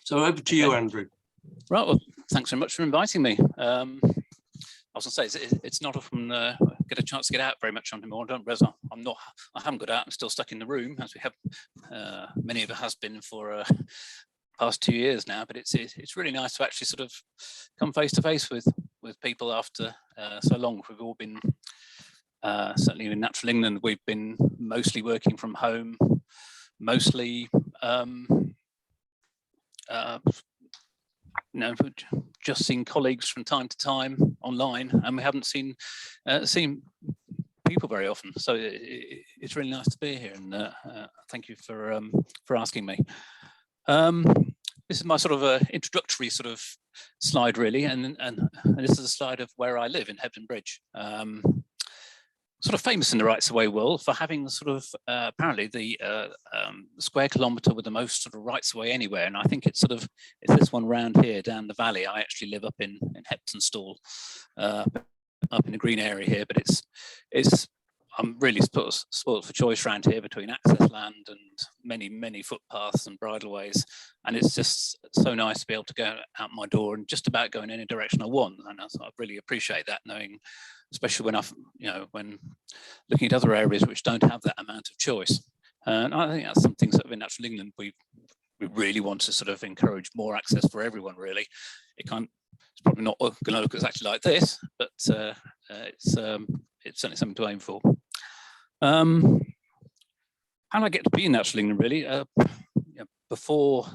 So over to you, Andrew. Right, well, thanks very much for inviting me. I was going to say, it's not often get a chance to get out very much anymore. I haven't got out. I'm still stuck in the room, as we have, many of us has been for past 2 years now. But it's really nice to actually sort of come face to face with people after so long. We've all been certainly in Natural England. We've been mostly working from home, mostly. Just seeing colleagues from time to time online, and we haven't seen people very often. So it's really nice to be here, and thank you for asking me. This is my sort of introductory sort of slide, really, and this is a slide of where I live in Hebden Bridge. Sort of famous in the rights of way world for having sort of apparently the square kilometre with the most sort of rights of way anywhere, and I think it's this one round here down the valley. I actually live up in Hepton Stall, up in the green area here, but I'm really spoiled for choice around here between access land and many footpaths and bridleways, and it's just so nice to be able to go out my door and just about go in any direction I want, and I really appreciate that, knowing, especially when looking at other areas which don't have that amount of choice. And I think that's something sort of in Natural England we really want to sort of encourage more access for everyone. Really, it's probably not going to look exactly like this, but it's certainly something to aim for. How did I get to be in Natural England, really? Before,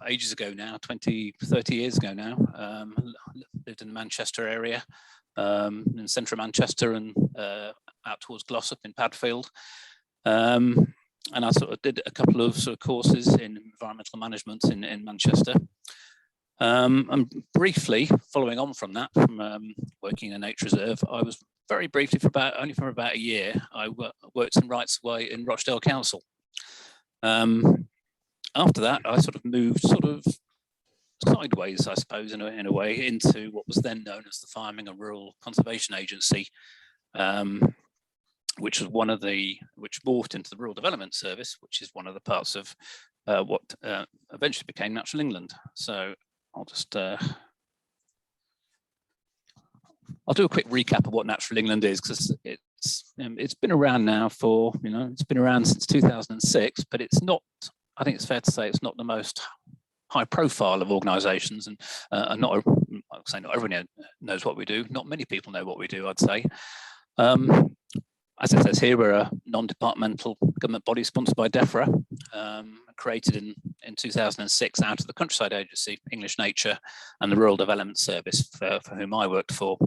ages ago now, 20, 30 years ago now, lived in the Manchester area, in central Manchester, and out towards Glossop in Padfield. And I sort of did a couple of sort of courses in environmental management in Manchester. And briefly, following on from that, from working in a nature reserve, I was very briefly for about a year. I worked in rights of way in Rochdale Council. After that, I sort of moved sideways, I suppose, in a way, into what was then known as the Farming and Rural Conservation Agency, which morphed into the Rural Development Service, which is one of the parts of what eventually became Natural England. So I'll just I'll do a quick recap of what Natural England is, because it's been around now for, it's been around since 2006, but it's not, I think it's fair to say, it's not the most high profile of organisations, and not everyone knows what we do. Not many people know what we do, I'd say. As it says here, we're a non-departmental government body sponsored by DEFRA, created in 2006 out of the Countryside Agency, English Nature, and the Rural Development Service, for whom I worked for.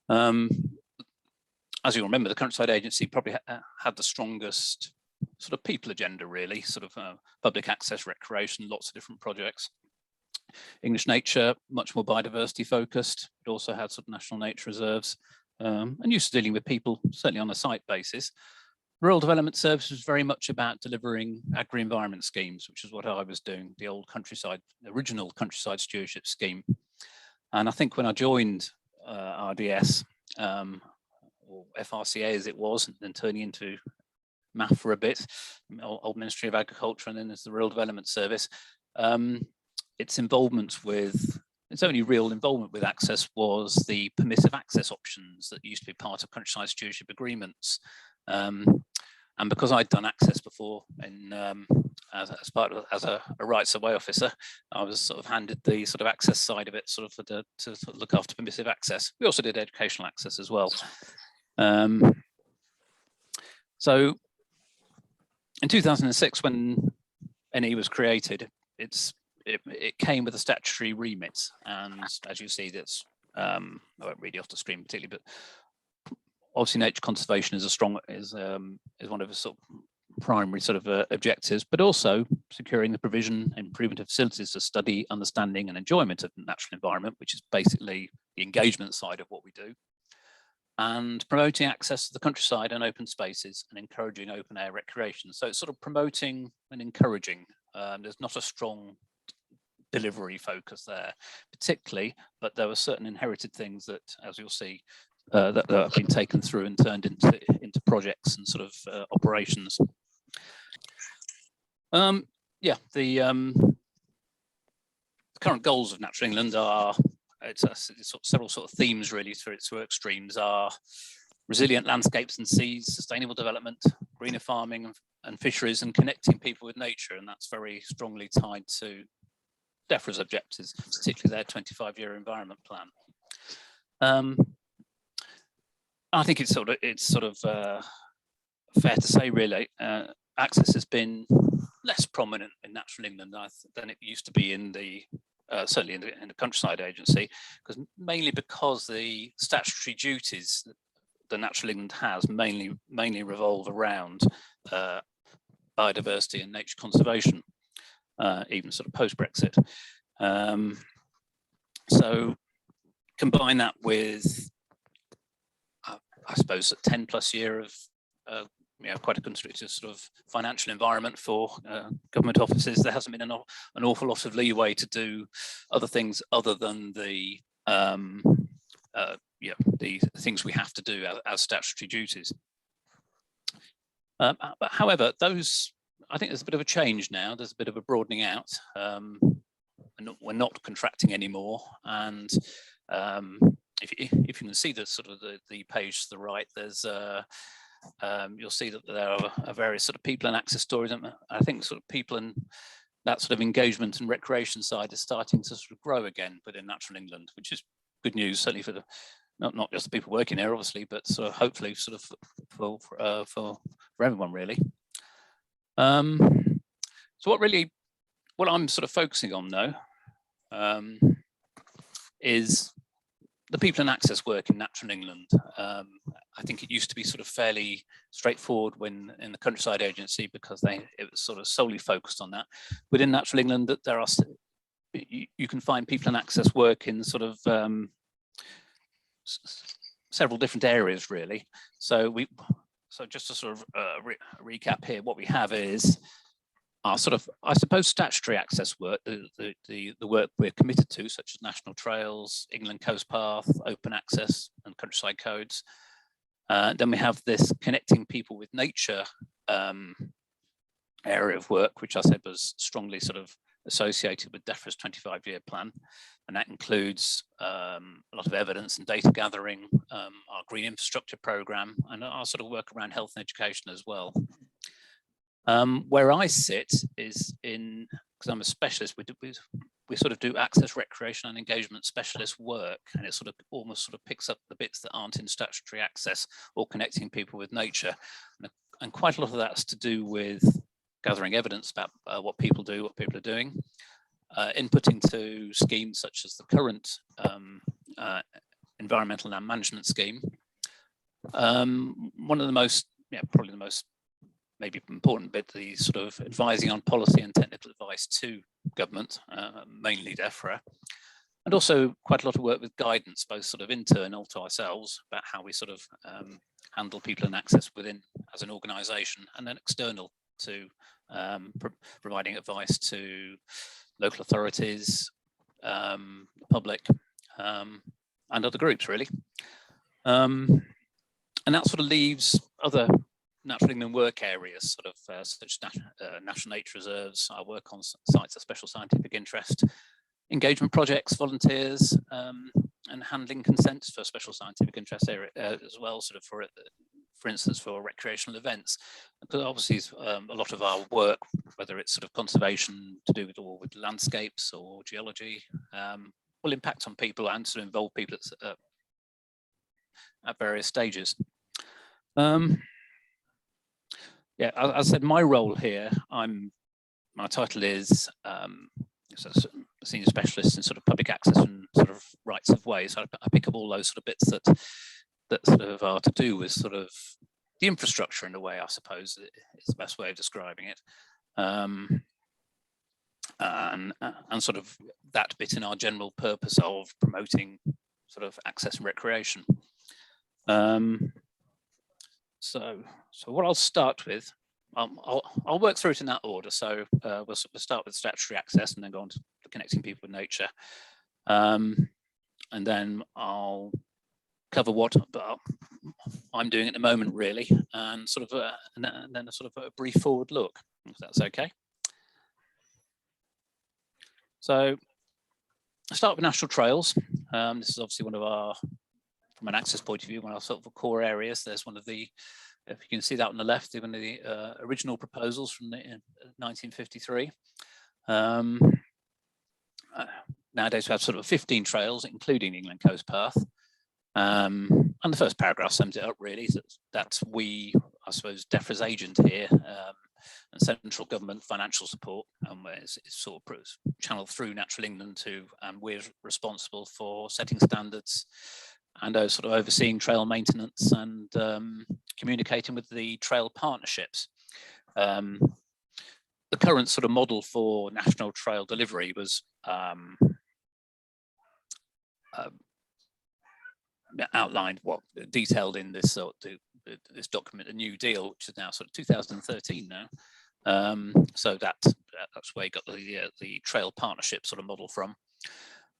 As you'll remember, the Countryside Agency probably had the strongest sort of people agenda, really, sort of public access, recreation, lots of different projects. English Nature, much more biodiversity focused, but also had sort of national nature reserves, and used to dealing with people, certainly on a site basis. Rural Development Service was very much about delivering agri-environment schemes, which is what I was doing, the original Countryside Stewardship Scheme. And I think when I joined RDS, or FRCA as it was, and then turning into MAF for a bit, old Ministry of Agriculture, and then there's the Rural Development Service, its only real involvement with access was the permissive access options that used to be part of Countryside Stewardship Agreements. And because I'd done access before as a rights of way officer, I was sort of handed the sort of access side of it, to sort of look after permissive access. We also did educational access as well. So in 2006, when NE was created, it came with a statutory remit, and as you see, that's I won't read it off the screen particularly, but obviously nature conservation is one of the sort of primary sort of objectives, but also securing the provision and improvement of facilities for study, understanding, and enjoyment of the natural environment, which is basically the engagement side of what we do, and promoting access to the countryside and open spaces and encouraging open air recreation. So it's sort of promoting and encouraging. There's not a strong delivery focus there particularly, but there were certain inherited things that, as you'll see, that have been taken through and turned into projects and sort of operations. current goals of Natural England are, it's several sort of themes really through its work streams are resilient landscapes and seas, sustainable development, greener farming and fisheries, and connecting people with nature. And that's very strongly tied to DEFRA's objectives, particularly their 25-year environment plan. I think it's sort of fair to say, really, access has been less prominent in Natural England than it used to be in the certainly in the Countryside Agency, mainly because the statutory duties that Natural England has mainly revolve around biodiversity and nature conservation, even sort of post-Brexit. So combine that with, I suppose, a 10+ year of quite a constricted sort of financial environment for government offices. There hasn't been an awful lot of leeway to do other things other than the things we have to do as statutory duties. But however, I think there's a bit of a change now. There's a bit of a broadening out. We're not contracting anymore, and if you can see the sort of the page to the right, there's you'll see that there are various sort of people and access stories. And I think sort of people and that sort of engagement and recreation side is starting to sort of grow again within Natural England, which is good news, certainly for the not just the people working here, obviously, but sort of hopefully sort of for everyone, really. So what I'm sort of focusing on though is the people and access work in Natural England. I think it used to be sort of fairly straightforward when in the Countryside Agency, because it was sort of solely focused on that. Within Natural England, that there are you can find people and access work in sort of several different areas, really. So just to sort of recap here, what we have is our sort of, I suppose, statutory access work, the work we're committed to, such as national trails, England Coast Path, open access and countryside codes. Then we have this connecting people with nature area of work, which I said was strongly sort of associated with DEFRA's 25-year plan. And that includes a lot of evidence and data gathering, our green infrastructure program, and our sort of work around health and education as well. Where I sit is in, because I'm a specialist, we sort of do access, recreation and engagement specialist work, and it sort of almost sort of picks up the bits that aren't in statutory access or connecting people with nature. And quite a lot of that's to do with gathering evidence about what people do, what people are doing, inputting to schemes such as the current environmental land management scheme. One of the most, probably the most maybe important bit, the sort of advising on policy and technical advice to government, mainly DEFRA, and also quite a lot of work with guidance, both sort of internal to ourselves about how we sort of handle people and access within as an organisation, and then external to providing advice to local authorities, the public, and other groups, really. And that sort of leaves other Natural England work areas, sort of such as national nature reserves. I work on sites of special scientific interest, engagement projects, volunteers, and handling consents for special scientific interest area as well, sort of for instance, for recreational events. Because obviously a lot of our work, whether it's sort of conservation to do with landscapes or geology, will impact on people and sort of involve people at various stages. Yeah, as I said, my role here, my title is a senior specialist in sort of public access and sort of rights of way. So I pick up all those sort of bits that sort of are to do with sort of the infrastructure in a way, I suppose, is the best way of describing it. And sort of that bit in our general purpose of promoting sort of access and recreation. So what I'll start with, I'll work through it in that order. So we'll start with statutory access and then go on to connecting people with nature. And then I'll cover what I'm doing at the moment, really, and sort of and then a sort of a brief forward look, if that's okay. So start with national trails. This is obviously one of our, from an access point of view, one of our sort of core areas. There's one of the, if you can see that on the left, one of the original proposals from 1953. Nowadays we have sort of 15 trails, including England Coast Path. And the first paragraph sums it up really, that we, I suppose, DEFRA's agent here, and central government financial support, and it's sort of channeled through Natural England to, and we're responsible for setting standards and sort of overseeing trail maintenance and communicating with the trail partnerships. The current sort of model for national trail delivery was outlined, detailed in this this document, a New Deal, which is now sort of 2013 now. So that's where you got the trail partnership sort of model from.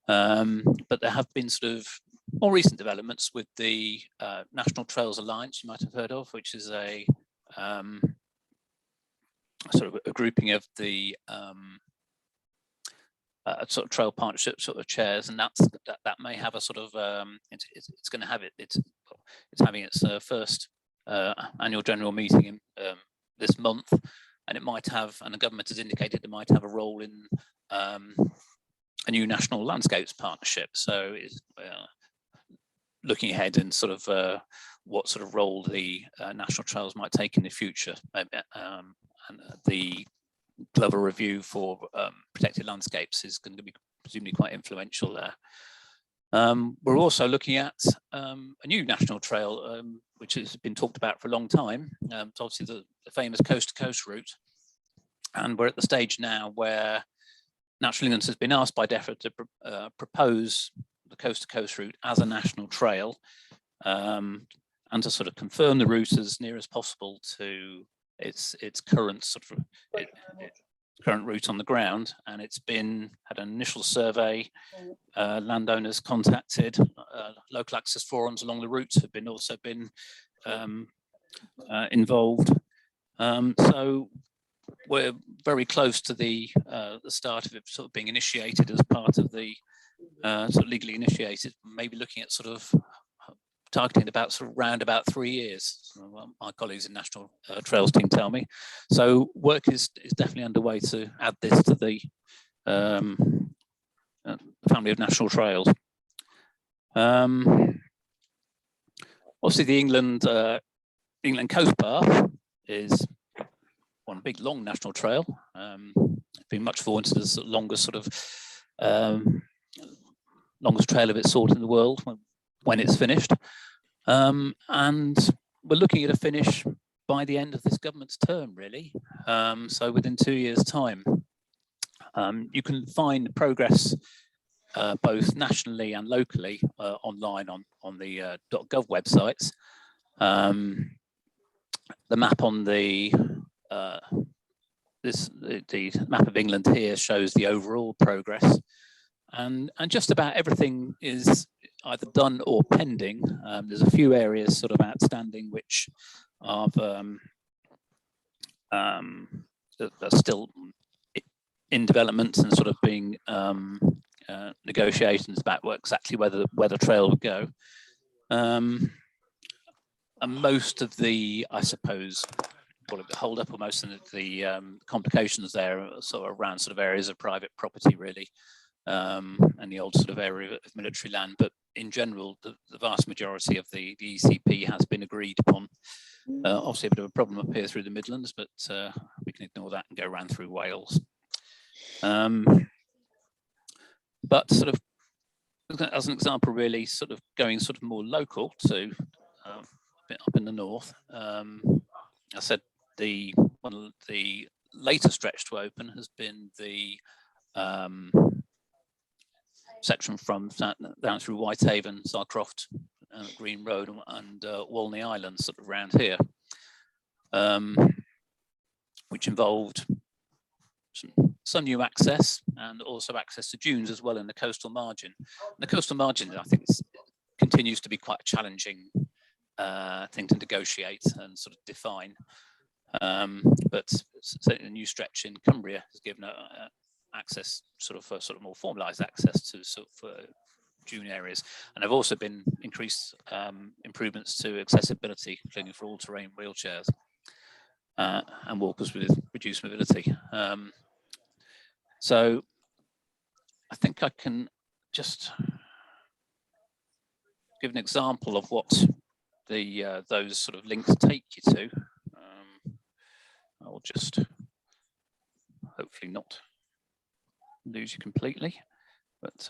But there have been sort of more recent developments with the National Trails Alliance, you might have heard of, which is a sort of a grouping of the sort of trail partnership sort of chairs, and that may have a sort of it's going to have it's having its first annual general meeting in this month, and it might have, and the government has indicated it might have a role in a new national landscapes partnership. So it's looking ahead and sort of what sort of role the national trails might take in the future, and the Glover review for protected landscapes is going to be presumably quite influential there. We're also looking at a new national trail, which has been talked about for a long time. It's obviously the famous coast-to-coast route, and we're at the stage now where Natural England has been asked by DEFRA to propose the coast-to-coast route as a national trail, and to sort of confirm the route as near as possible to its current sort of current route on the ground. And it's been had an initial survey, landowners contacted, local access forums along the route have been also been involved. So we're very close to the start of it sort of being initiated as part of the sort of legally initiated, maybe looking at sort of targeting about sort of round about 3 years. So, my colleagues in National Trails team tell me. So work is definitely underway to add this to the family of national trails. Obviously, the England Coast Path is one big long national trail. It's been much vaunted as the longest sort of longest trail of its sort in the world when it's finished, and we're looking at a finish by the end of this government's term, really. So within 2 years' time. You can find progress both nationally and locally online on the .gov websites. The map on the map of England here shows the overall progress, and just about everything is either done or pending. There's a few areas sort of outstanding which are still in development and sort of being negotiations about exactly where the trail would go. And most of the, I suppose, hold up, or most of the complications there are sort of around sort of areas of private property, really, and the old sort of area of military land. But in general, the vast majority of the ECP has been agreed upon. Obviously, a bit of a problem up here through the Midlands, but we can ignore that and go around through Wales. But sort of as an example, really, sort of going sort of more local to a bit up in the north. I said one of the later stretch to open has been the section from down through Whitehaven, Sarcroft, Green Road, and Walney Island, sort of around here, which involved some new access and also access to dunes as well in the coastal margin. And the coastal margin, I think, continues to be quite a challenging thing to negotiate and sort of define. But certainly a new stretch in Cumbria has given access, sort of more formalised access to sort of dune areas, and have also been increased improvements to accessibility, including for all-terrain wheelchairs and walkers with reduced mobility. So I think I can just give an example of what the those sort of links take you to. I'll just hopefully not lose you completely, but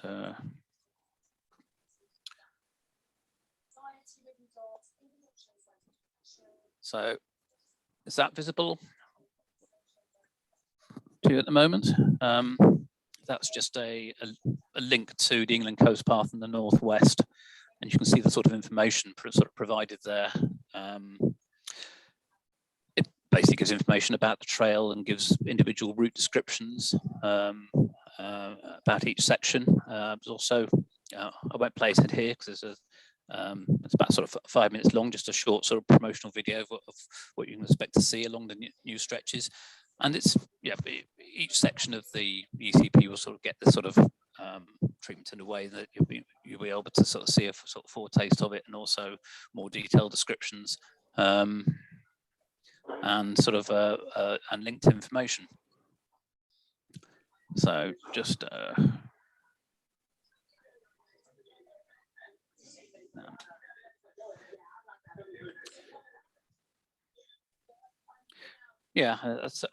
so is that visible to you at the moment? That's just a link to the England Coast Path in the northwest, and you can see the sort of information sort of provided there. It basically gives information about the trail and gives individual route descriptions about each section. There's also, I won't place it here because there's it's about sort of 5 minutes long, just a short sort of promotional video of what you can expect to see along the new stretches. And it's, yeah, each section of the ECP will sort of get this sort of treatment in a way that you'll be able to sort of see a sort of foretaste of it, and also more detailed descriptions and sort of and linked information. So just yeah,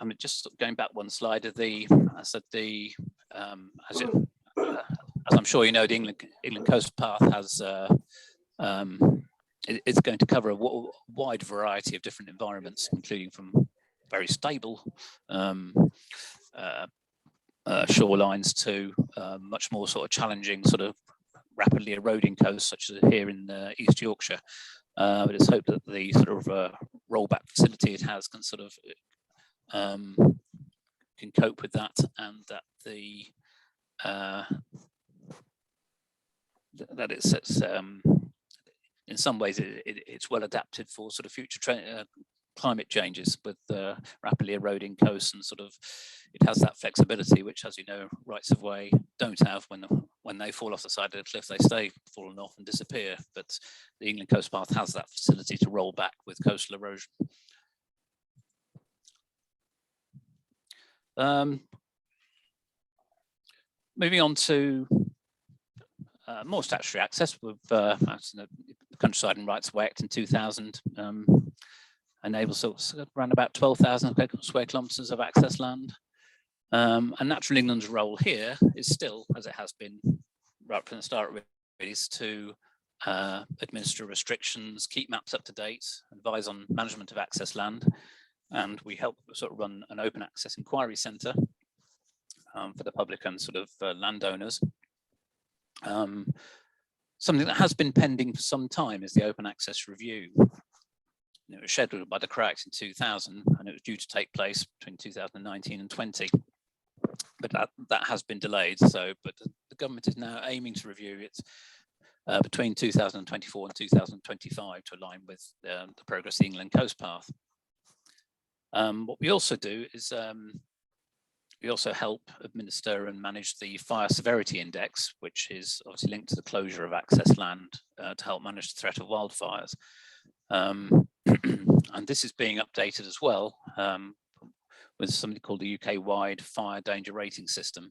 I mean, just going back one slide of the, I said the, as I'm sure you know, the England Coast Path has, it's going to cover a wide variety of different environments, including from very stable shorelines to much more sort of challenging, sort of rapidly eroding coasts, such as here in East Yorkshire. But it's hoped that the sort of rollback facility it has can sort of can cope with that, and that the that it's in some ways it's well adapted for sort of future climate changes with rapidly eroding coasts, and sort of it has that flexibility, which, as you know, rights of way don't have. When they fall off the side of the cliff, they stay fallen off and disappear. But the England Coast Path has that facility to roll back with coastal erosion. Moving on to more statutory access, with the Countryside and Rights of Way Act in 2000 enables around about 12,000 square kilometres of access land. And Natural England's role here is still, as it has been right from the start, is to administer restrictions, keep maps up to date, advise on management of access land, and we help sort of run an open access inquiry centre for the public and sort of landowners. Something that has been pending for some time is the open access review. It was scheduled by the CRA Act in 2000, and it was due to take place between 2019 and 20. But that has been delayed. So, but the government is now aiming to review it between 2024 and 2025 to align with the progress of the England Coast Path. What we also do is we also help administer and manage the Fire Severity Index, which is obviously linked to the closure of access land to help manage the threat of wildfires. And this is being updated as well with something called the UK-wide fire danger rating system.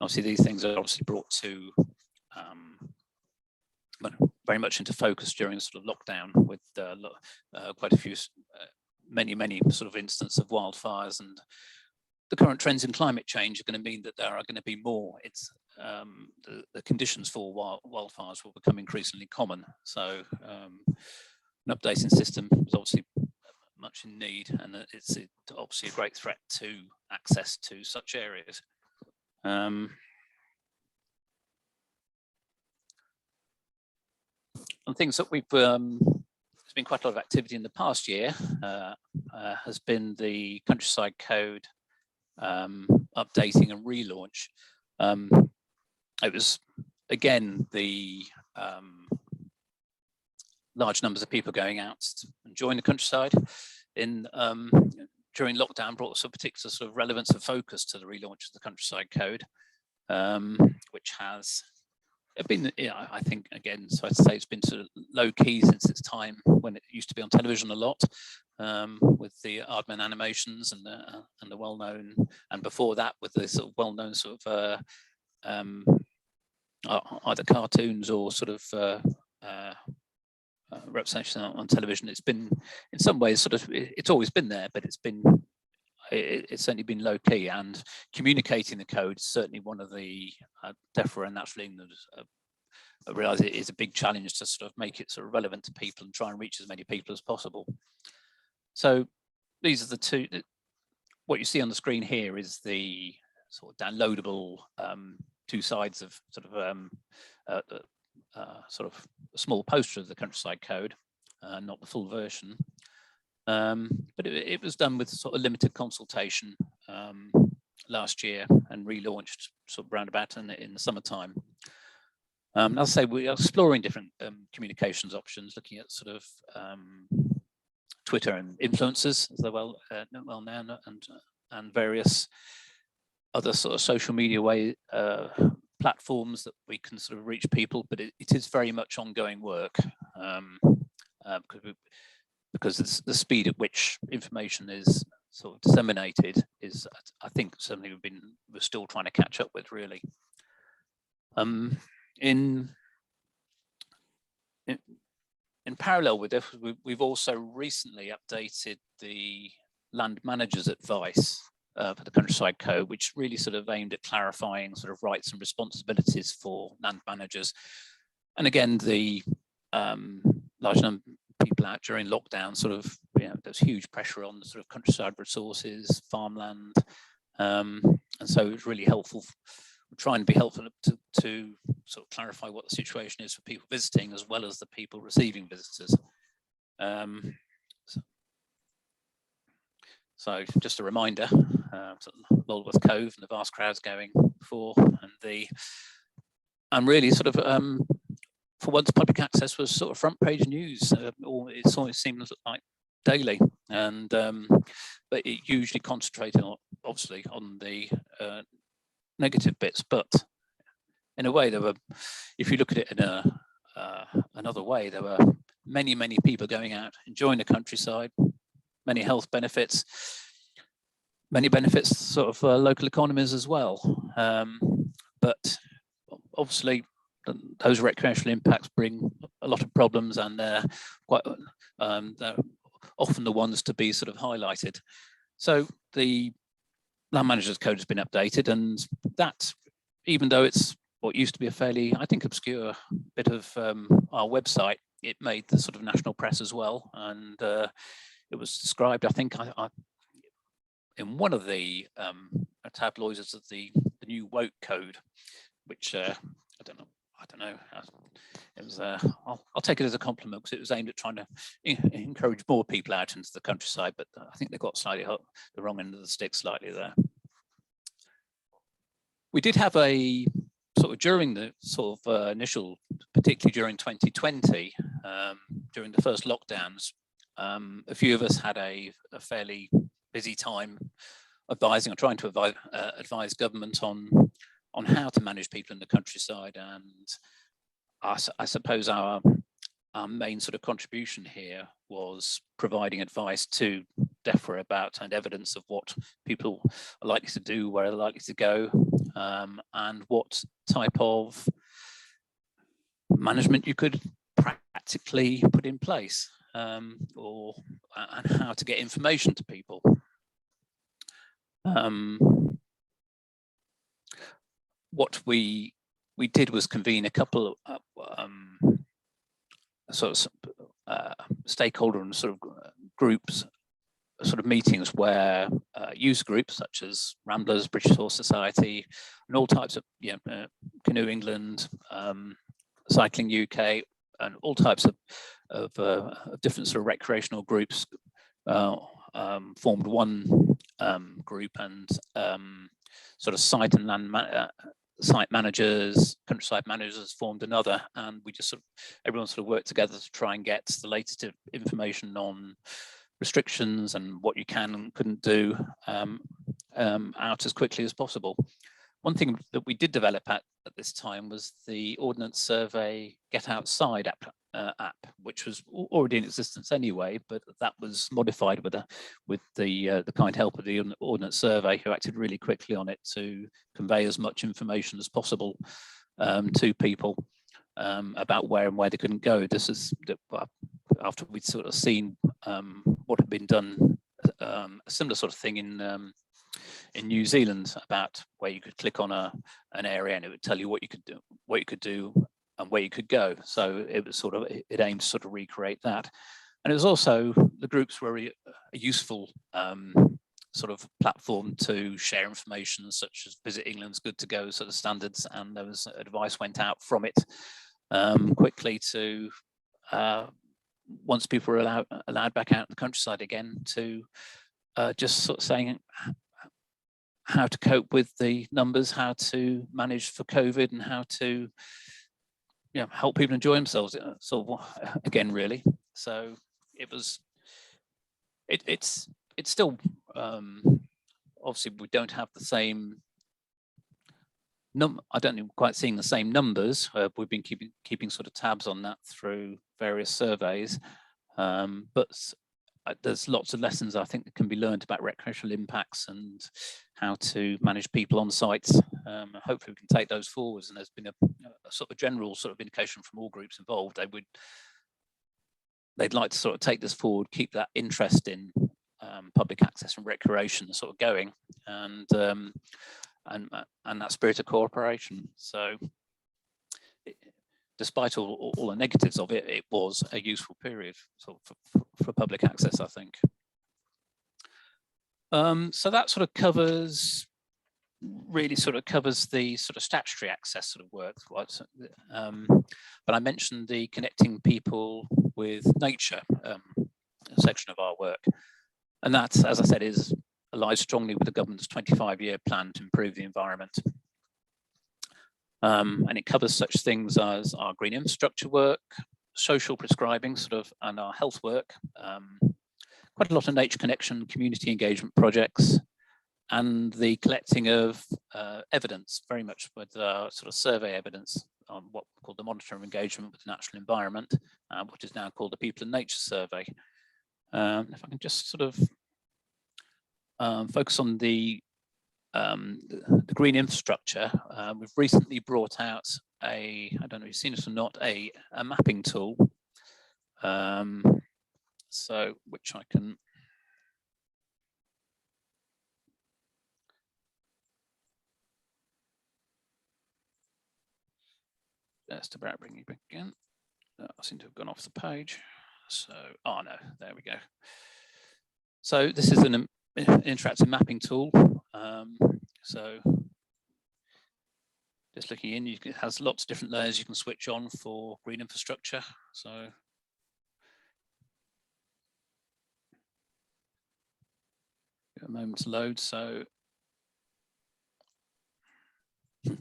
Obviously, these things are obviously brought to very much into focus during the sort of lockdown, with quite a few, many sort of instances of wildfires, and the current trends in climate change are going to mean that there are going to be more. It's the conditions for wildfires will become increasingly common. So an updating system is obviously much in need, and it's obviously a great threat to access to such areas. And things that we've, there's been quite a lot of activity in the past year, has been the Countryside Code updating and relaunch. It was, again, the large numbers of people going out and join the countryside in during lockdown brought some particular sort of relevance and focus to the relaunch of the Countryside Code, which has been, I think, again, so I'd say it's been sort of low key since its time when it used to be on television a lot, with the Aardman animations and the well-known, and before that with the sort of well-known sort of either cartoons or sort of representation on television. It's been, in some ways, sort of, it's always been there, but it's certainly been low key, and communicating the code is certainly one of the DEFRA and Natural England I realise it is a big challenge to sort of make it sort of relevant to people and try and reach as many people as possible. So these are the two. What you see on the screen here is the sort of downloadable two sides of sort of a small poster of the Countryside Code, not the full version. But it was done with sort of limited consultation last year and relaunched sort of roundabout in the summertime. I'll say we are exploring different communications options, looking at sort of Twitter and influencers, as they're well known, and various other sort of social media platforms that we can sort of reach people. But it is very much ongoing work, because the speed at which information is sort of disseminated is, I think, something we're still trying to catch up with, really. In parallel with this, we've also recently updated the land manager's advice for the Countryside Code, which really sort of aimed at clarifying sort of rights and responsibilities for land managers. And again, the large number of people out during lockdown, sort of, there's huge pressure on the sort of countryside resources, farmland, and so it's really helpful. We're trying to be helpful to sort of clarify what the situation is for people visiting as well as the people receiving visitors. So just a reminder, Lulworth Cove and the vast crowds going before, and really sort of, for once, public access was sort of front page news, or it always seems like daily, and but it usually concentrated obviously on the negative bits. But in a way, there were, if you look at it in another way, there were many people going out, enjoying the countryside, many health benefits, many benefits sort of local economies as well. But obviously, those recreational impacts bring a lot of problems, and they're often the ones to be sort of highlighted. So the Land Managers Code has been updated, and that, even though it's what used to be a fairly, I think, obscure bit of our website, it made the sort of national press as well, and it was described, I think, in one of the tabloids as the new woke code, which I don't know. It was. I'll take it as a compliment, because it was aimed at trying to encourage more people out into the countryside. But I think they got slightly the wrong end of the stick slightly there. We did have a sort of, during the sort of initial, particularly during 2020, during the first lockdowns, a few of us had a fairly busy time advising or trying to advise government on how to manage people in the countryside, and I suppose our main sort of contribution here was providing advice to DEFRA about and evidence of what people are likely to do, where they're likely to go, and what type of management you could practically put in place, and how to get information to people. What we did was convene a couple of sort of stakeholder and sort of groups, sort of meetings where user groups such as Ramblers, British Horse Society, and all types of Canoe England, Cycling UK, and all types of different sort of recreational groups formed one group, and sort of site and land site managers, countryside managers formed another, and we just everyone sort of worked together to try and get the latest information on restrictions and what you can and couldn't do out as quickly as possible. One thing that we did develop at this time was the Ordnance Survey Get Outside app, which was already in existence anyway, but that was modified with the kind help of the Ordnance Survey, who acted really quickly on it to convey as much information as possible to people about where they couldn't go. This is after we'd sort of seen what had been done, a similar sort of thing in New Zealand, about where you could click on an area and it would tell you what you could do and where you could go. So it was it aimed to sort of recreate that. And it was also, the groups were a useful sort of platform to share information, such as Visit England's Good to Go sort of standards, and there was advice went out from it quickly to once people were allowed back out in the countryside again, to just sort of saying how to cope with the numbers, how to manage for COVID, and how to help people enjoy themselves, sort of, again, really. So it was, it's still, obviously we don't have the same I don't think we're quite seeing the same numbers. We've been keeping sort of tabs on that through various surveys, but there's lots of lessons I think that can be learned about recreational impacts and how to manage people on sites. Hopefully we can take those forwards, and there's been a sort of general sort of indication from all groups involved they'd like to sort of take this forward, keep that interest in public access and recreation sort of going, and that spirit of cooperation. So despite all the negatives of it, it was a useful period for public access, I think. So that sort of covers the sort of statutory access sort of work. But I mentioned the connecting people with nature section of our work. And that, as I said, is aligned strongly with the government's 25-year plan to improve the environment. And it covers such things as our green infrastructure work, social prescribing and our health work, quite a lot of nature connection, community engagement projects, and the collecting of evidence, very much with sort of survey evidence on what we call the monitoring of engagement with the natural environment, which is now called the People and Nature Survey. If I can just sort of focus on the green infrastructure, we've recently brought out I don't know if you've seen it or not, a mapping tool, so which I can just about bring you back again. I seem to have gone off the page. So, oh no, there we go. So this is an interactive mapping tool. So just looking in, it has lots of different layers you can switch on for green infrastructure. So a moment to load. So which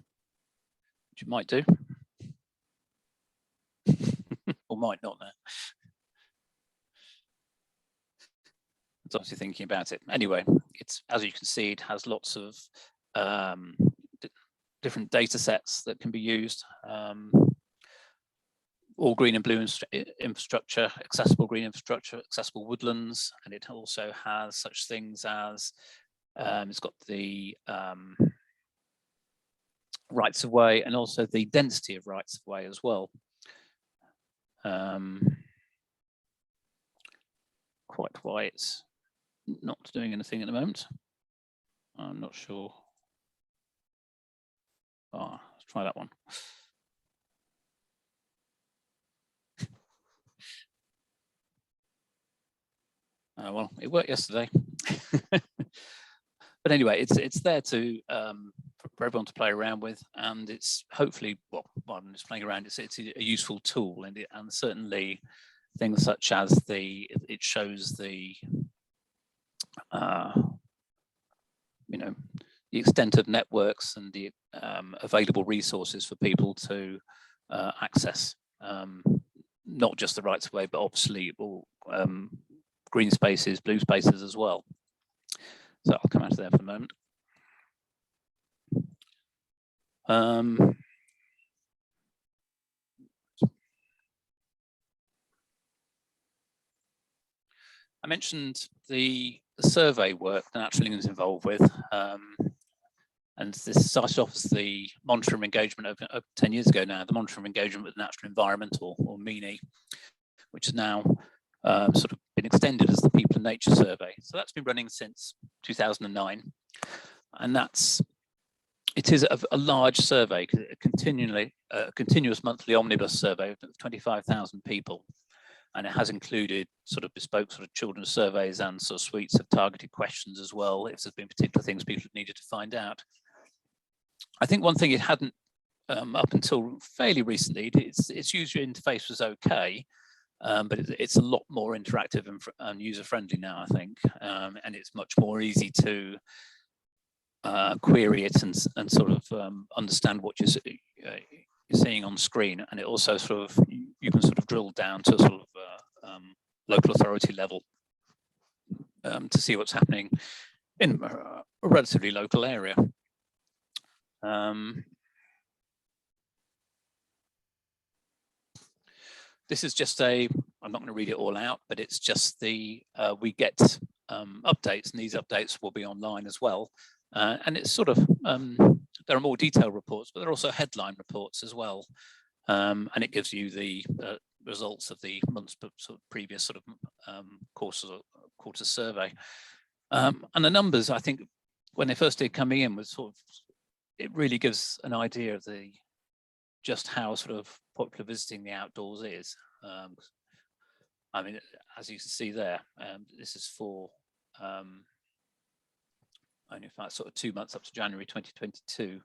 you might do or might not now. It's obviously thinking about it. Anyway, it's, as you can see, it has lots of different data sets that can be used. All green and blue infrastructure, accessible green infrastructure, accessible woodlands, and it also has such things as it's got the rights of way and also the density of rights of way as well. Quite why it's not doing anything at the moment, I'm not sure. Oh, let's try that one. Well, it worked yesterday. But anyway, it's there to for everyone to play around with, and it's hopefully, well, I'm just playing around. It's a useful tool, and certainly things such as it shows the the extent of networks and the available resources for people to access, not just the rights of way, but obviously all green spaces, blue spaces as well. So I'll come out of there for a moment. I mentioned the survey work that Natural England's involved with, and this started off as the monitoring engagement over 10 years ago now, the monitoring engagement with natural environment, or MENE, which is now sort of been extended as the People and Nature Survey. So that's been running since 2009, and it is a large survey, a continuous monthly omnibus survey of 25,000 people. And it has included sort of bespoke sort of children's surveys and sort of suites of targeted questions as well, if there's been particular things people needed to find out. I think one thing it hadn't up until fairly recently, its user interface was okay, but it's a lot more interactive and user-friendly now, I think, and it's much more easy to query it and sort of understand what you're seeing on screen, and it also sort of, you can sort of drill down to sort of local authority level to see what's happening in a relatively local area. This is just I'm not going to read it all out, but it's just we get updates, and these updates will be online as well. And it's sort of, there are more detailed reports, but there are also headline reports as well. And it gives you the results of the month's sort of previous sort of quarter survey. And the numbers, I think, when they first did coming in, was sort of, it really gives an idea of just how sort of popular visiting the outdoors is. I mean, as you can see there, this is for only in fact sort of 2 months up to January 2022.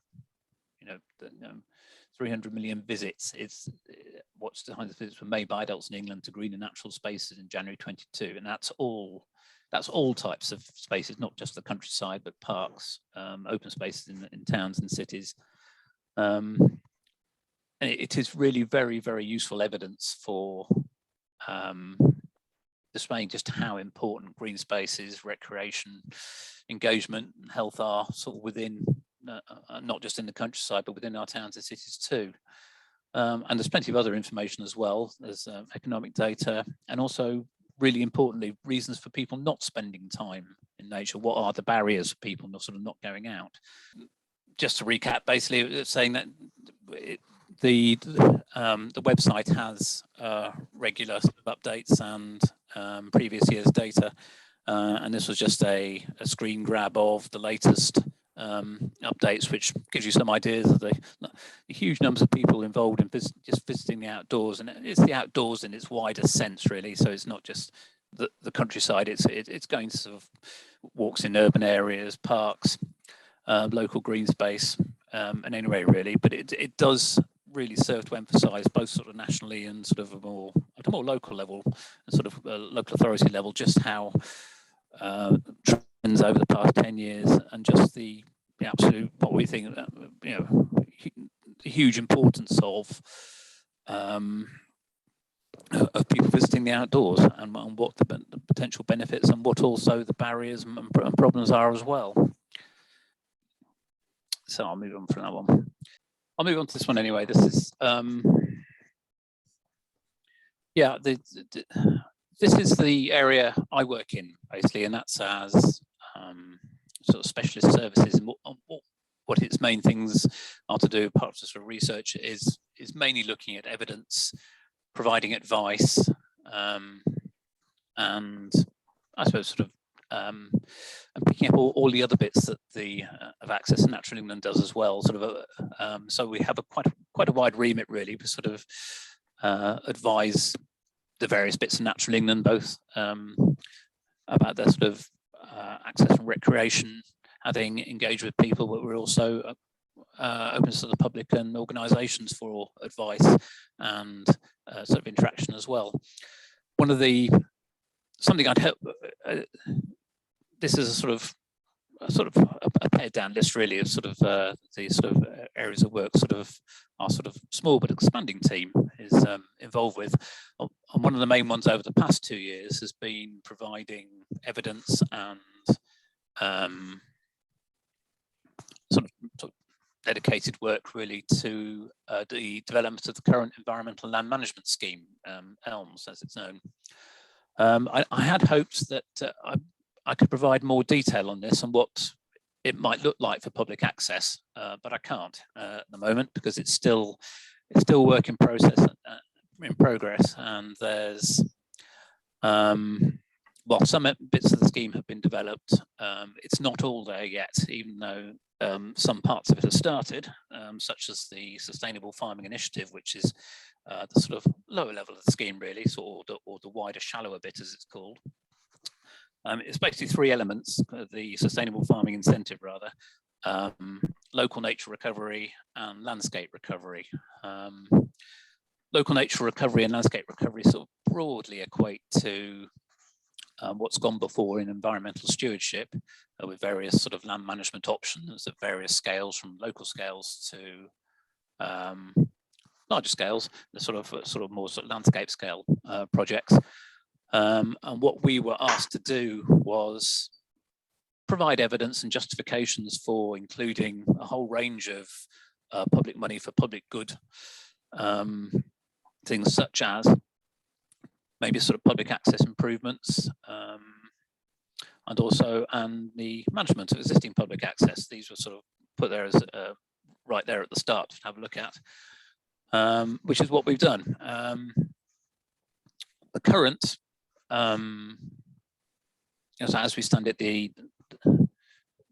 You know, 300 million visits. It's what's behind the visits were made by adults in England to green and natural spaces in January 22, and that's all types of spaces, not just the countryside, but parks, open spaces in towns and cities. And it is really very, very useful evidence for displaying just how important green spaces, recreation, engagement, and health are sort of within, not just in the countryside, but within our towns and cities too. And there's plenty of other information as well. There's economic data, and also, really importantly, reasons for people not spending time in nature. What are the barriers for people sort of not going out? Just to recap, basically, it's saying that the website has regular sort of updates and previous year's data, and this was just a screen grab of the latest updates, which gives you some ideas of the huge numbers of people involved in just visiting the outdoors, and it's the outdoors in its wider sense, really. So it's not just the countryside; it's going to sort of walks in urban areas, parks, local green space, and anyway, really. But it does really serve to emphasise both sort of nationally and sort of at a more local level, and sort of local authority level, just how trends over the past 10 years, and just the absolute, what we think, you know, the huge importance of people visiting the outdoors, and what the potential benefits, and what also the barriers and problems are as well. So I'll move on from that one. I'll move on to this one anyway. This is this is the area I work in, basically, and that's as sort of specialist services, and what its main things are to do. Part of the sort of research is mainly looking at evidence, providing advice, and I suppose sort of and picking up all the other bits that the of Access and Natural England does as well. Sort of so we have quite a wide remit, really, to sort of advise the various bits of Natural England, both about their sort of access and recreation, how they engage with people, but we're also open to the public and organisations for advice and sort of interaction as well. One of the something I'd help. This is a sort of a pared down list, really, of sort of the sort of areas of work, sort of our sort of small but expanding team is involved with. And one of the main ones over the past 2 years has been providing evidence and sort of dedicated work really to the development of the current environmental land management scheme, ELMS as it's known. I had hoped that I could provide more detail on this and what it might look like for public access, but I can't at the moment because it's still work in progress, and there's well, some bits of the scheme have been developed. It's not all there yet, even though some parts of it have started, such as the Sustainable Farming Initiative, which is the sort of lower level of the scheme, really, or the wider, shallower bit, as it's called. It's basically 3 elements: the Sustainable Farming Incentive, rather, local nature recovery, and landscape recovery. Local nature recovery and landscape recovery sort of broadly equate to what's gone before in environmental stewardship, with various sort of land management options at various scales, from local scales to larger scales, the sort of more sort of landscape scale projects. And what we were asked to do was provide evidence and justifications for including a whole range of public money for public good, things such as maybe sort of public access improvements, and the management of existing public access. These were sort of put there as right there at the start to have a look at, which is what we've done. The current, as we stand it, the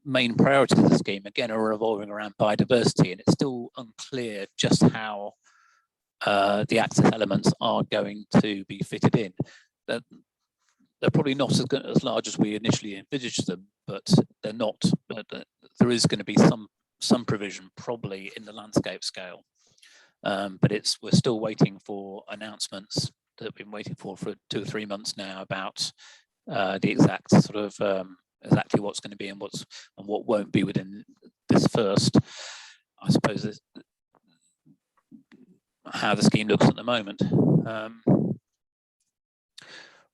main priorities of the scheme again are revolving around biodiversity, and it's still unclear just how the access elements are going to be fitted in. They're probably not as large as we initially envisaged them, but they're not. There is going to be some provision probably in the landscape scale, but we're still waiting for announcements that we've been waiting for 2 or 3 months now about the exact sort of exactly what's going to be and what won't be within this first, I suppose, how the scheme looks at the moment.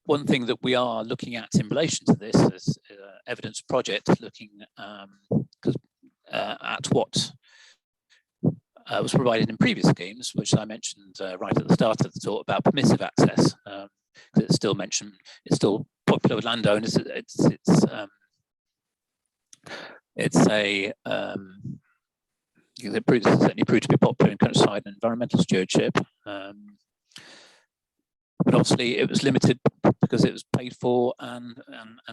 One thing that we are looking at in relation to this is evidence project, looking at what was provided in previous schemes, which I mentioned right at the start of the talk about permissive access. It's still popular with landowners. It certainly proved to be popular in countryside and environmental stewardship, but obviously it was limited because it was paid for and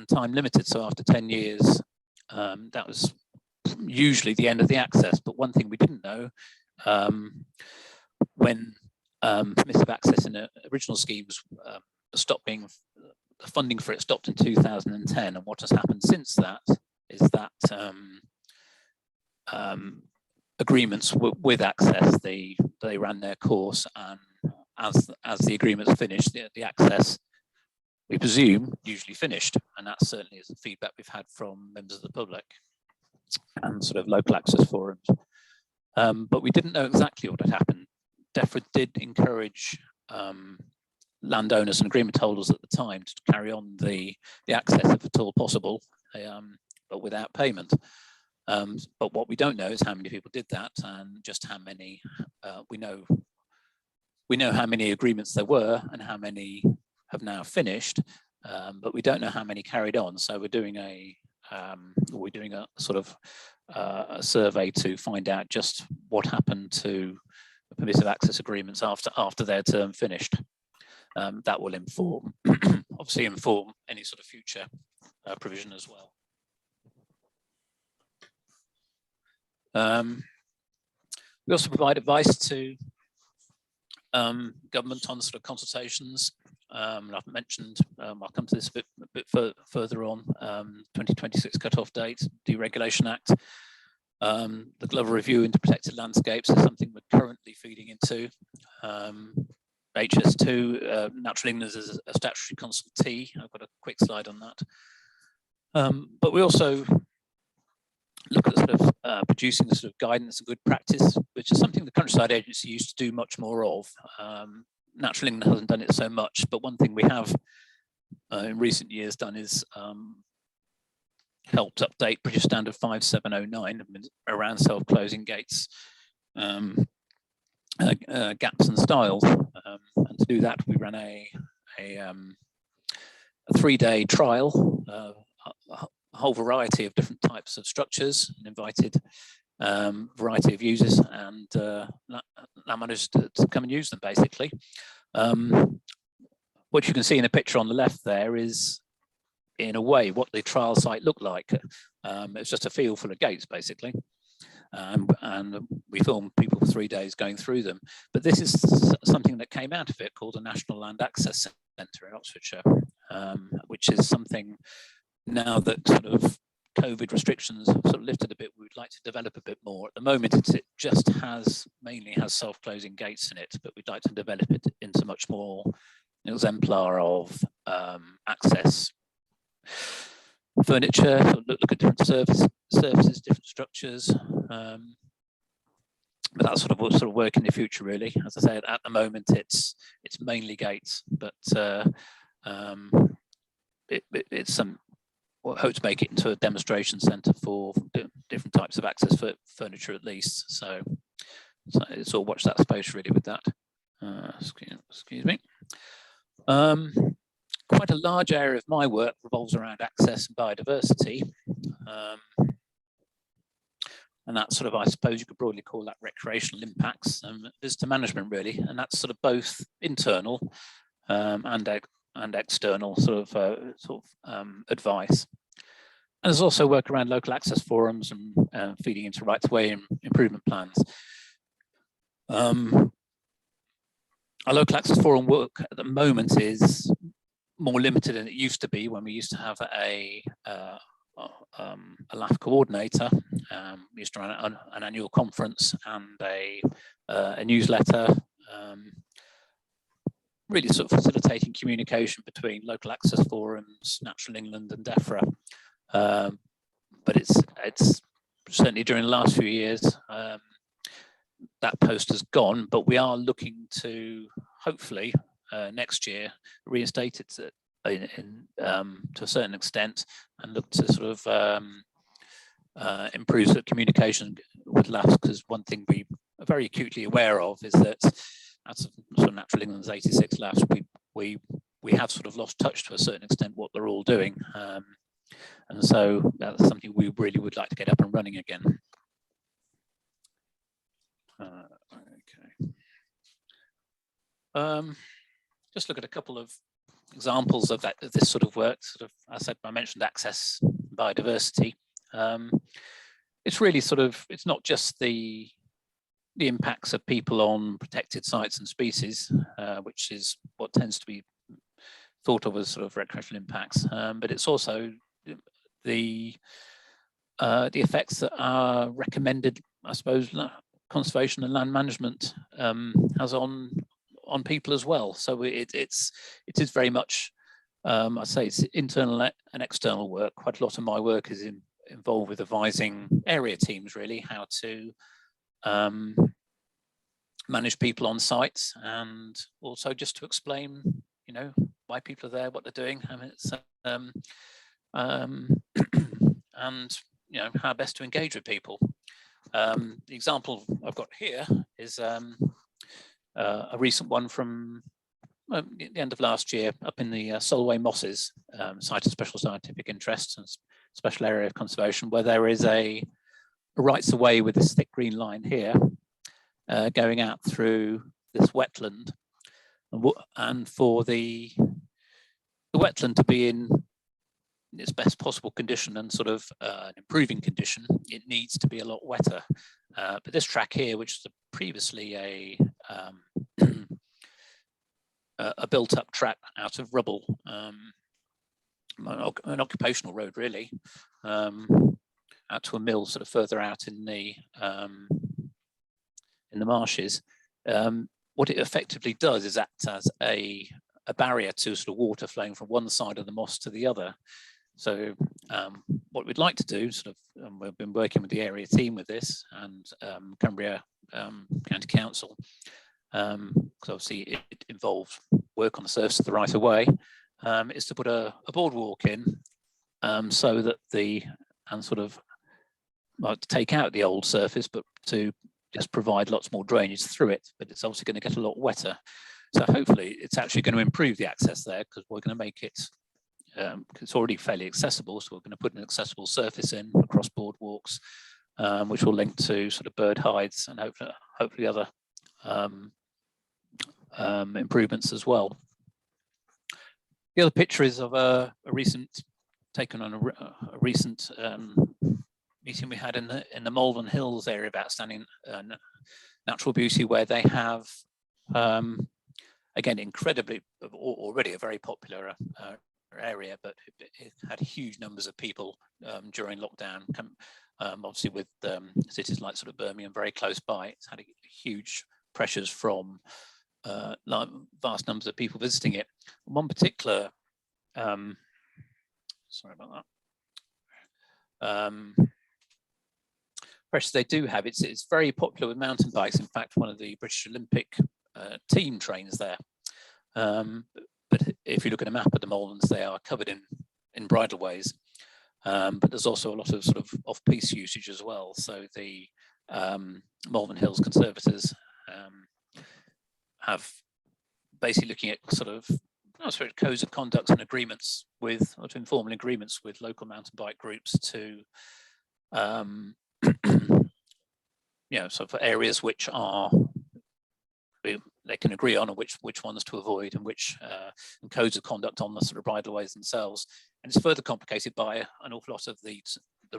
time limited. So after 10 years, that was usually the end of the access. But one thing we didn't know, when permissive access in original schemes stopped being, the funding for it stopped in 2010, and what has happened since that is that agreements with access, they ran their course, and as the agreements finished, the access, we presume, usually finished, and that certainly is the feedback we've had from members of the public and sort of local access forums. But we didn't know exactly what had happened. DEFRA did encourage landowners and agreement holders at the time to carry on the access if at all possible, but without payment. But what we don't know is how many people did that, and just how many. We know how many agreements there were and how many have now finished, but we don't know how many carried on. So we're doing a sort of a survey to find out just what happened to the permissive access agreements after their term finished. That will obviously inform any sort of future provision as well. We also provide advice to government on sort of consultations. And I've mentioned, I'll come to this a bit further on, 2026 cut-off date, Deregulation Act. The Glover Review into Protected Landscapes is something we're currently feeding into. HS2, Natural England is a statutory consultee. I've got a quick slide on that. But we also look at sort of producing the sort of guidance and good practice, which is something the Countryside Agency used to do much more of. Natural England hasn't done it so much, but one thing we have in recent years done is helped update British Standard 5709 around self-closing gates, gaps and styles. And to do that, we ran a 3-day trial, a whole variety of different types of structures, and invited variety of users, and land managers to come and use them, basically. What you can see in the picture on the left there is, in a way, what the trial site looked like. It's just a field full of gates, basically. And we filmed people for 3 days going through them. But this is something that came out of it called the National Land Access Centre in Oxfordshire, which is something, now that sort of COVID restrictions have sort of lifted a bit, we'd like to develop a bit more. At the moment, it just mainly has self-closing gates in it, but we'd like to develop it into much more exemplar of access furniture, look at different surfaces, different structures. But that's sort of work in the future, really. As I said, at the moment it's mainly gates, but it's some. We'll hope to make it into a demonstration centre for different types of access for furniture, at least. So it's all watch that space, really, with that. Excuse me. Quite a large area of my work revolves around access and biodiversity. And that's sort of, I suppose you could broadly call that recreational impacts and visitor management, really. And that's sort of both internal and external sort of advice. And there's also work around local access forums and feeding into rights of way improvement plans. Our local access forum work at the moment is more limited than it used to be, when we used to have a LAF coordinator. We used to run an annual conference and a newsletter, really sort of facilitating communication between local access forums, Natural England and DEFRA. But it's certainly during the last few years, that post has gone, but we are looking to hopefully next year reinstate it to a certain extent, and look to sort of improve the communication with LAFs, because one thing we are very acutely aware of is that as sort of Natural England's 86 LAFs, we have sort of lost touch to a certain extent what they're all doing, and so that's something we really would like to get up and running again. Just look at a couple of examples of this sort of work. Sort of, I mentioned access, biodiversity. It's really sort of, it's not just the impacts of people on protected sites and species, which is what tends to be thought of as sort of recreational impacts, but it's also the effects that are recommended, I suppose, conservation and land management has on people as well. So it is very much, I say, it's internal and external work. Quite a lot of my work is involved with advising area teams, really, how to manage people on sites, and also just to explain, you know, why people are there, what they're doing. I mean, it's, and you know, how best to engage with people. The example I've got here is a recent one from the end of last year, up in the Solway Mosses, site of special scientific interest and special area of conservation, where there is a rights of way with this thick green line here, going out through this wetland, and for the wetland to be in its best possible condition and sort of an improving condition, it needs to be a lot wetter. But this track here, which was previously a built-up track out of rubble, an occupational road, really, out to a mill sort of further out in the marshes. What it effectively does is act as a barrier to sort of water flowing from one side of the moss to the other. So what we'd like to do, sort of we've been working with the area team with this, and Cumbria County Council, because obviously it involves work on the surface of the right of way, is to put a boardwalk in, so that to take out the old surface, but to just provide lots more drainage through it. But it's obviously going to get a lot wetter. So hopefully it's actually going to improve the access there, because we're going to make it, it's already fairly accessible. So we're going to put an accessible surface in across boardwalks, which will link to sort of bird hides and hopefully other improvements as well. The other picture is of a recent, taken on a recent meeting we had in the Malvern Hills area of outstanding natural beauty, where they have, again, incredibly, already a very popular area, but it had huge numbers of people during lockdown. Obviously, with cities like sort of Birmingham very close by, it's had huge pressures from vast numbers of people visiting it. One particular, sorry about that. Pressures they do have, it's very popular with mountain bikes. In fact, one of the British Olympic team trains there. But if you look at a map of the Malverns, they are covered in bridleways. But there's also a lot of sort of off-piste usage as well. So the Malvern Hills conservators have basically looking at sort of codes of conduct and agreements with, or informal agreements with local mountain bike groups to so for areas which are they can agree on, and which ones to avoid, and which and codes of conduct on the sort of bridleways themselves. And it's further complicated by an awful lot of the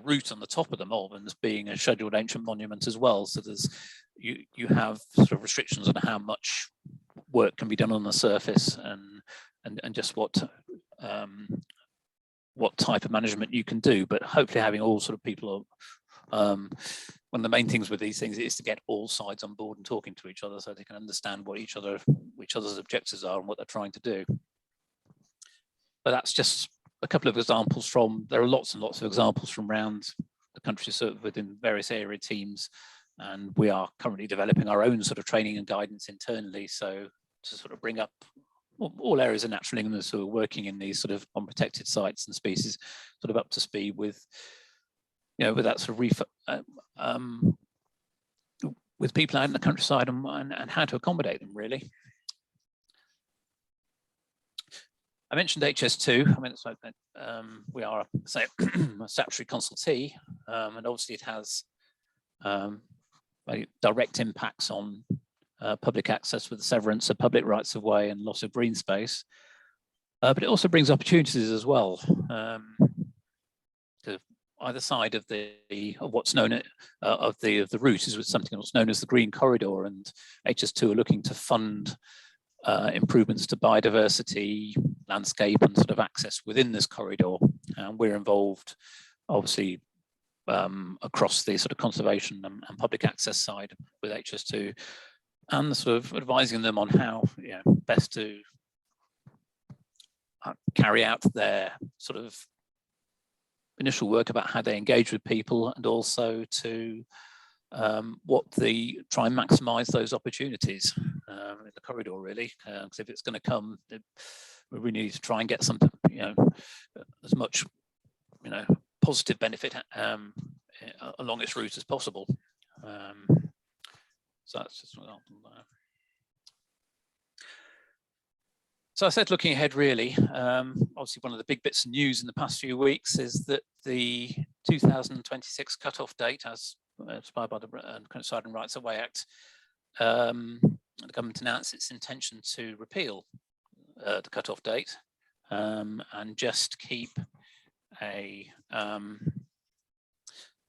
route on the top of the Malverns being a scheduled ancient monument as well. So there's you have sort of restrictions on how much work can be done on the surface, and just what type of management you can do. But hopefully having all sort of people, one of the main things with these things is to get all sides on board and talking to each other, so they can understand what each other's objectives are and what they're trying to do. But that's just a couple of examples from, there are lots and lots of examples from around the country, sort of within various area teams, and we are currently developing our own sort of training and guidance internally, so to sort of bring up all areas of natural England who are working in these sort of unprotected sites and species sort of up to speed with, with that sort of with people out in the countryside and how to accommodate them, really. I mentioned HS2. I mean, it's like, we are a statutory consultee, and obviously it has direct impacts on public access with the severance of public rights of way and loss of green space, but it also brings opportunities as well. To either side of what's known of the route is with something what's known as the Green Corridor, and HS2 are looking to fund improvements to biodiversity, landscape, and sort of access within this corridor. And we're involved, obviously, across the sort of conservation and public access side with HS2, and sort of advising them on how best to carry out their sort of initial work about how they engage with people, and also to try and maximise those opportunities in the corridor, really. Because if it's going to come, we really need to try and get something, as much, positive benefit along its route as possible. So that's just an example there. So I said, looking ahead, really, obviously one of the big bits of news in the past few weeks is that the 2026 cut-off date, as inspired by the Countryside and Rights of Way Act, the government announced its intention to repeal the cut-off date and just keep a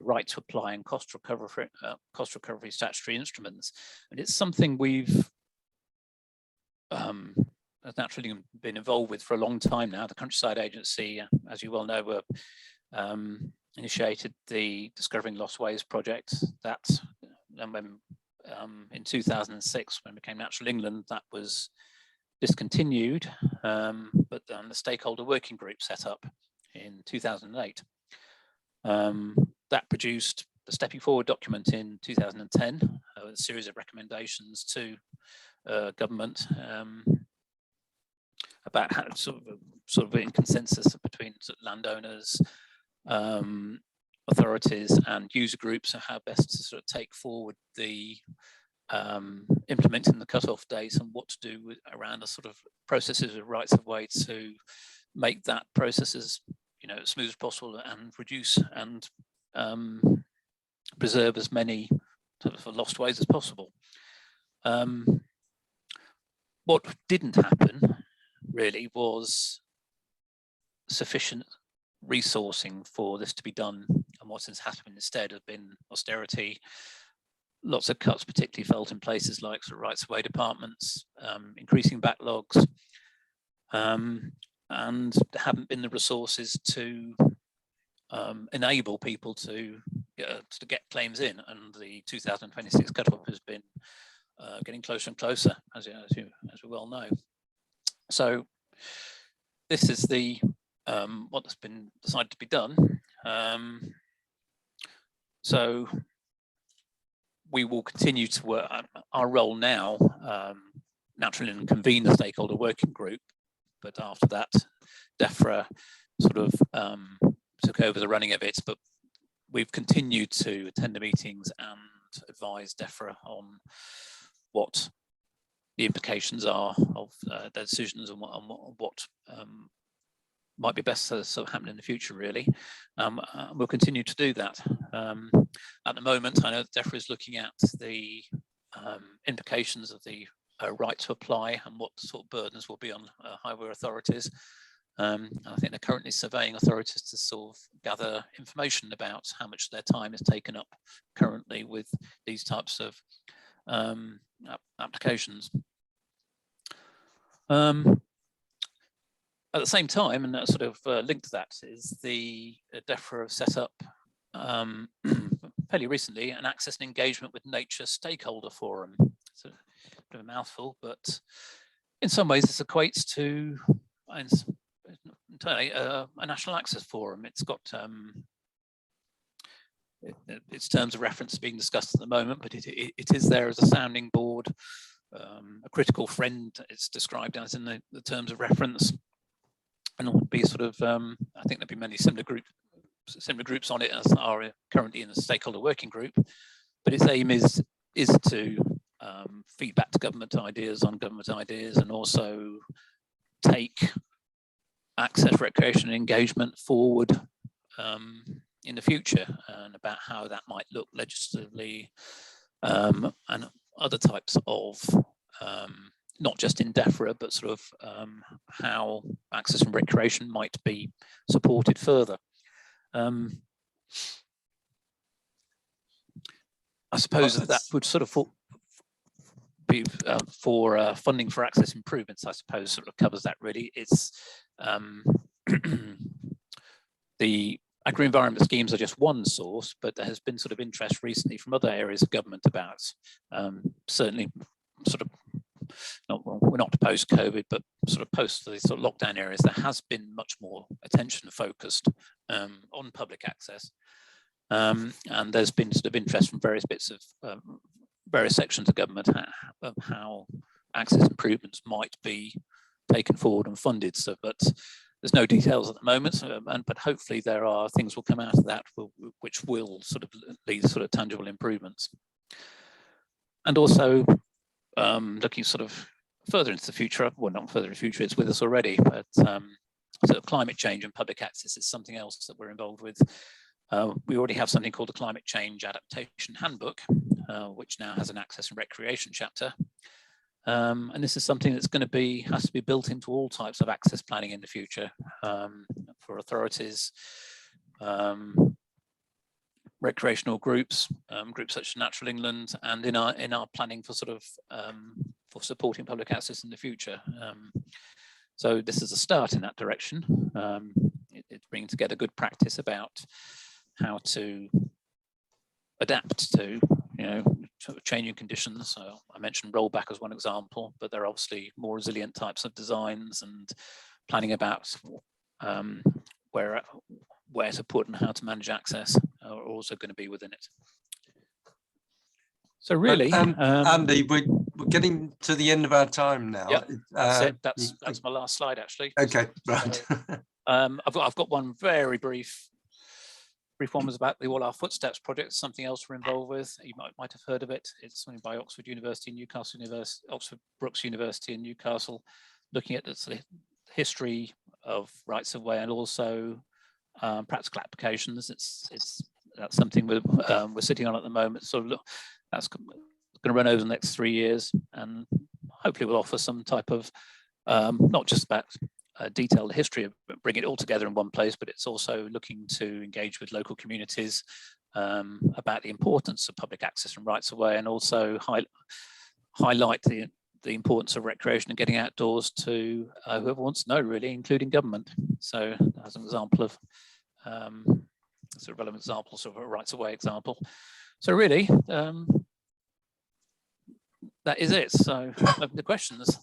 right to apply and cost recovery statutory instruments. And it's something we've naturally been involved with for a long time now. The Countryside Agency, as you well know, initiated the Discovering Lost Ways project. That, and when in 2006, when it became Natural England, that was discontinued, but then the stakeholder working group set up in 2008. that produced the Stepping Forward document in 2010, with a series of recommendations to government about how sort of in consensus between landowners, authorities, and user groups, of how best to sort of take forward the implementing the cut-off dates and what to do around the sort of processes of rights of way to make that process as as smooth as possible and reduce and preserve as many sort of lost ways as possible. What didn't happen really was sufficient resourcing for this to be done, and what has happened instead have been austerity, lots of cuts, particularly felt in places like sort of rights of way departments, increasing backlogs, and there haven't been the resources to enable people to get claims in, and the 2026 cutoff has been getting closer and closer, as we well know. So this is the what's been decided to be done. So we will continue to work. Our role now, naturally, and convene the stakeholder working group, but after that, DEFRA sort of took over the running of it. But we've continued to attend the meetings and advise DEFRA on what the implications are of their decisions and what might be best to sort of happen in the future, really. We'll continue to do that. At the moment, I know DEFRA is looking at the implications of the right to apply and what sort of burdens will be on highway authorities. I think they're currently surveying authorities to sort of gather information about how much their time is taken up currently with these types of applications. At the same time, and that sort of linked to that, is the DEFRA have set up fairly recently an access and engagement with nature stakeholder forum. It's a bit of a mouthful, but in some ways this equates to entirely a national access forum. It's got its terms of reference being discussed at the moment, but it is there as a sounding board, a critical friend, it's described as in the terms of reference. And it will be sort of, I think there'll be many similar groups on it as are currently in the stakeholder working group. But its aim is to feed back to government ideas on government ideas, and also take access, recreation, and engagement forward in the future, and about how that might look legislatively, and other types of not just in DEFRA, but sort of how access and recreation might be supported further. I suppose that would sort of be for funding for access improvements, I suppose sort of covers that really. It's the agri-environment schemes are just one source, but there has been sort of interest recently from other areas of government about certainly sort of, we're not post-COVID, but sort of post the sort of lockdown areas, there has been much more attention focused on public access. And there's been sort of interest from various bits of various sections of government of how access improvements might be taken forward and funded. So, but there's no details at the moment, but hopefully there are things will come out of that which will sort of lead to sort of tangible improvements. And also looking sort of further into the future, well, not further in the future, it's with us already, but sort of climate change and public access is something else that we're involved with. We already have something called the Climate Change Adaptation Handbook, which now has an access and recreation chapter. And this is something that's going to be, has to be built into all types of access planning in the future for authorities, recreational groups, groups such as Natural England, and in our planning for sort of for supporting public access in the future. So this is a start in that direction. It's bringing together good practice about how to adapt to, you know, changing conditions. So I mentioned rollback as one example, but there are obviously more resilient types of designs and planning about where to put and how to manage access are also going to be within it. So really, Andy, we're getting to the end of our time now. Yeah, that's it. That's my last slide, actually. Okay, right. So, I've got one very brief one was about the All Our Footsteps project, something else we're involved with. You might have heard of it. It's something by Oxford University, Oxford Brookes University in Newcastle, looking at the history of rights of way and also practical applications. That's something we're sitting on at the moment. So that's going to run over the next 3 years, and hopefully will offer some type of not just about detailed history, bring it all together in one place, but it's also looking to engage with local communities about the importance of public access and rights of way, and also highlight the importance of recreation and getting outdoors to whoever wants to know, really, including government. So as an example of sort of relevant example, sort of a rights of way example. So really, that is it. So open to questions.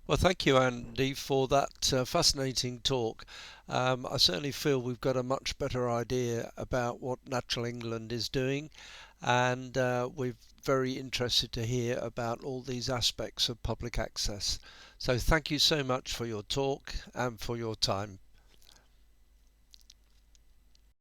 Well, thank you, Andy, for that fascinating talk. I certainly feel we've got a much better idea about what Natural England is doing, and we're very interested to hear about all these aspects of public access. So thank you so much for your talk and for your time.